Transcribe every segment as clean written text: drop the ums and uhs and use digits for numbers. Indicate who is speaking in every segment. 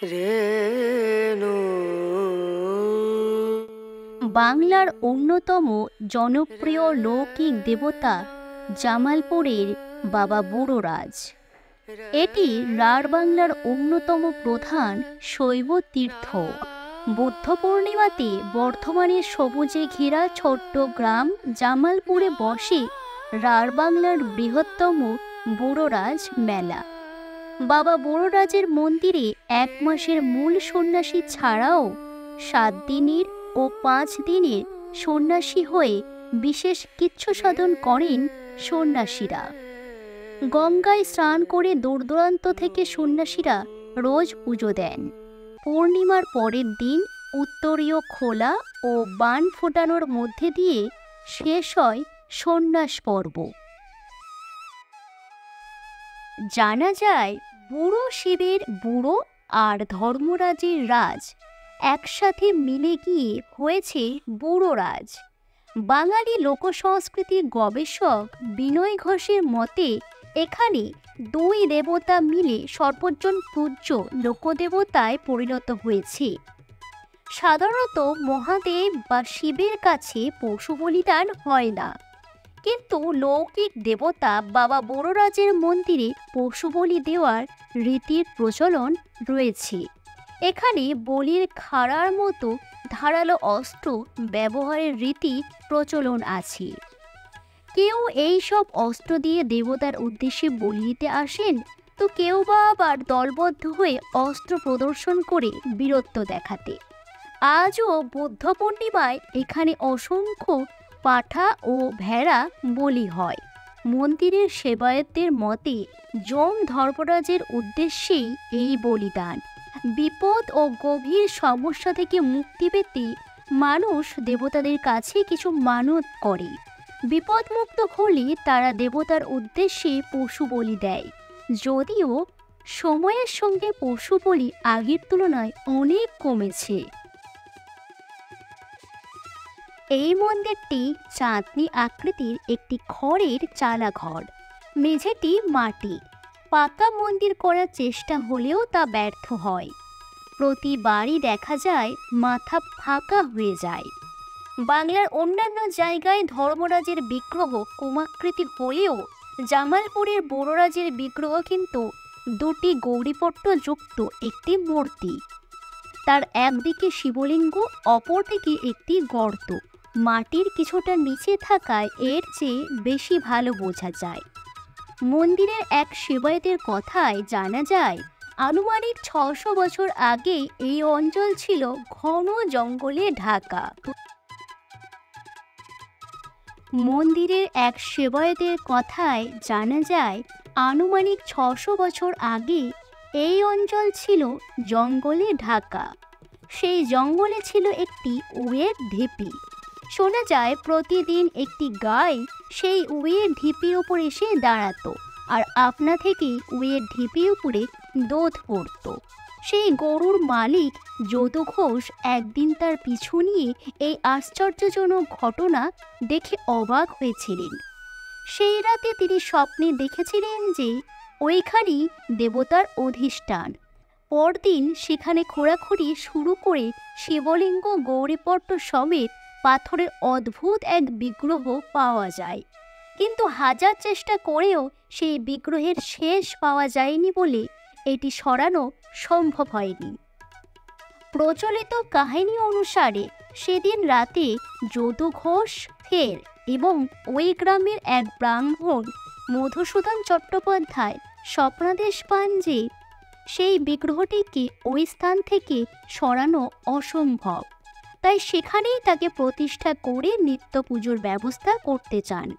Speaker 1: রেণু।
Speaker 2: বাংলার অন্যতম জনপ্রিয় লৌকিক দেবতা জামালপুরের বাবা বুড়োরাজ। এটি রাঢ় বাংলার অন্যতম প্রধান শৈব তীর্থ। বুদ্ধ পূর্ণিমাতে বর্ধমানের সবুজে ঘেরা ছোট্ট গ্রাম জামালপুরে বসে রাঢ় বাংলার বৃহত্তম বুড়োরাজ মেলা। বাবা বুড়োরাজের মন্দিরে 1 মাসের মূল সন্ন্যাসী ছাড়াও 7 দিনের ও 5 দিনের সন্ন্যাসী হয়ে বিশেষ কিচ্ছু সাধন করেন সন্ন্যাসীরা। গঙ্গায় স্নান করে দূর দূরান্ত থেকে সন্ন্যাসীরা রোজ পুজো দেন। পূর্ণিমার পরের দিন উত্তরীয় খোলা ও বান ফোটানোর মধ্যে দিয়ে শেষ হয় সন্ন্যাস পর্ব। জানা যায় বুড়ো শিবের বুড়ো আর ধর্মরাজের রাজ একসাথে মিলে গিয়ে হয়েছে বুড়োরাজ। বাঙালি লোকসংস্কৃতির গবেষক বিনয় ঘোষের মতে এখানে 2 দেবতা মিলে সর্বজন পূজ্য লোকদেবতায় পরিণত হয়েছে। সাধারণত মহাদেব বা শিবের কাছে পশু বলিদান হয় না, কিন্তু লৌকিক দেবতা বাবা বুড়োরাজের মন্দিরে পশু বলি দেওয়ার রীতির প্রচলন রয়েছে। এখানে বলির খাড়ার মতো ধারালো অস্ত্র ব্যবহারের রীতি প্রচলন আছে। কেউ এই সব অস্ত্র দিয়ে দেবতার উদ্দেশ্যে বলি দিতে আসেন, তো কেউ বা আবার দলবদ্ধ হয়ে অস্ত্র প্রদর্শন করে বীরত্ব দেখাতে। আজও বুদ্ধ পূর্ণিমায় এখানে অসংখ্য পাঠা ও ভেড়া বলি হয়। মন্দিরের সেবায়েতদের মতে যম ধর্মরাজের উদ্দেশ্যেই এই বলিদান। বিপদ ও গভীর সমস্যা থেকে মুক্তি পেতে মানুষ দেবতাদের কাছে কিছু মানত করে। বিপদমুক্ত হলে তারা দেবতার উদ্দেশ্যে পশু বলি দেয়। যদিও সময়ের সঙ্গে পশু বলি আগের তুলনায় অনেক কমেছে। এই মন্দিরটি চাঁদনি আকৃতির একটি খড়ের চালাঘর, মেঝেটি মাটি। পাকা মন্দির করার চেষ্টা হলেও তা ব্যর্থ হয়। প্রতিবারই দেখা যায় মাথা ফাঁকা হয়ে যায়। বাংলার অন্যান্য জায়গায় ধর্মরাজের বিগ্রহ কোমাকৃতি হলেও জামালপুরের বুড়োরাজের বিগ্রহ কিন্তু 2টি গৌরীপট্ট যুক্ত একটি মূর্তি। তার একদিকে শিবলিঙ্গ, অপরদিকে একটি গর্ত। মাটির কিছুটা নিচে থাকায় এর চেয়ে বেশি ভালো বোঝা যায়। মন্দিরের এক সেবায়েতের কথায় জানা যায় আনুমানিক 600 বছর আগে এই অঞ্চল ছিল ঘন জঙ্গলে ঢাকা। মন্দিরের এক সেবায়েতের কথায় জানা যায় আনুমানিক 600 বছর আগে এই অঞ্চল ছিল জঙ্গলে ঢাকা। সেই জঙ্গলে ছিল একটি উয়ের ঢিপি। শোনা যায় প্রতিদিন একটি গাই সেই উয়ের ঢিপির উপর এসে দাঁড়াতো আর আপনা থেকেই উয়ের ঢিপির উপরে দুধ পড়ত। সেই গরুর মালিক যদু ঘোষ একদিন তার পিছু নিয়ে এই আশ্চর্যজনক ঘটনা দেখে অবাক হয়েছিলেন। সেই রাতে তিনি স্বপ্নে দেখেছিলেন যে ওইখানেই দেবতার অধিষ্ঠান। পরদিন সেখানে খোঁড়াখুঁড়ি শুরু করে শিবলিঙ্গ, গৌরীপট্ট সমেত পাথরের অদ্ভুত এক বিগ্রহ পাওয়া যায়। কিন্তু হাজার চেষ্টা করেও সেই বিগ্রহের শেষ পাওয়া যায়নি বলে এটি সরানো সম্ভব হয়নি। প্রচলিত কাহিনী অনুসারে সেদিন রাতে যদু ঘোষ ফের এবং ওই গ্রামের এক ব্রাহ্মণ মধুসূদন চট্টোপাধ্যায় স্বপ্নাদেশ পান যে সেই বিগ্রহটিকে ওই স্থান থেকে সরানো অসম্ভব, তাই সেখানেই তাকে প্রতিষ্ঠা করে নিত্য পুজোর ব্যবস্থা করতে চান।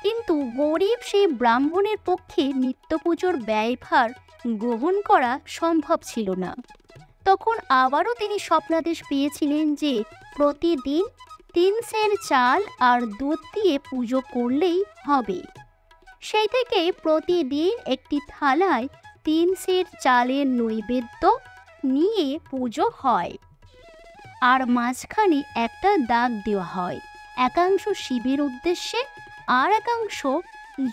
Speaker 2: কিন্তু গরিব সেই ব্রাহ্মণের পক্ষে নিত্য পুজোর ব্যয়ভার গ্রহণ করা সম্ভব ছিল না। তখন আবারও তিনি স্বপ্নাদেশ পেয়েছিলেন যে প্রতিদিন 3 সের চাল আর দুধ দিয়ে পুজো করলেই হবে। সেই থেকে প্রতিদিন একটি থালায় 3 সের চালের নৈবেদ্য নিয়ে পুজো হয়, আর মাঝখানে একটা দাগ দেওয়া হয়। একাংশ শিবের উদ্দেশ্যে আর একাংশ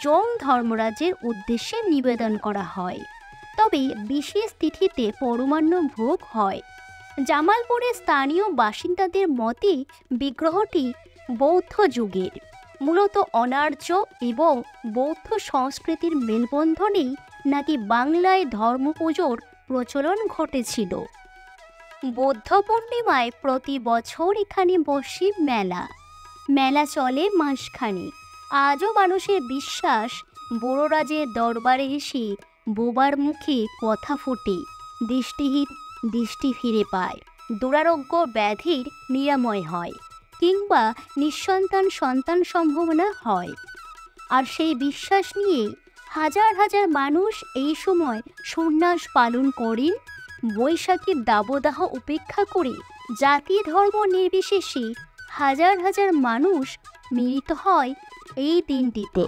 Speaker 2: যম ধর্মরাজের উদ্দেশ্যে নিবেদন করা হয়। তবে বিশেষ তিথিতে পরমান্ন ভোগ হয়। জামালপুরের স্থানীয় বাসিন্দাদের মতে বিগ্রহটি বৌদ্ধ যুগের, মূলত অনার্য এবং বৌদ্ধ সংস্কৃতির মেলবন্ধনেই নাকি বাংলায় ধর্ম পুজোর প্রচলন ঘটেছিল। বৌদ্ধ পূর্ণিমায় প্রতি বছর এখানে বসে মেলা। মেলা চলে মাসখানেক। আজও মানুষের বিশ্বাস, বড়রাজের দরবারে এসে বোবার মুখে কথা ফোটে, দৃষ্টিহীন দৃষ্টি ফিরে পায়, দুরারোগ্য ব্যাধির নিরাময় হয়, কিংবা নিঃসন্তান সন্তান সম্ভাবনা হয়। আর সেই বিশ্বাস নিয়ে হাজার হাজার মানুষ এই সময় সন্ন্যাস পালন করেন। বৈশাখীর দাবদাহ উপেক্ষা করে জাতি ধর্ম নির্বিশেষে হাজার হাজার মানুষ মিলিত হয় এই দিনটিতে।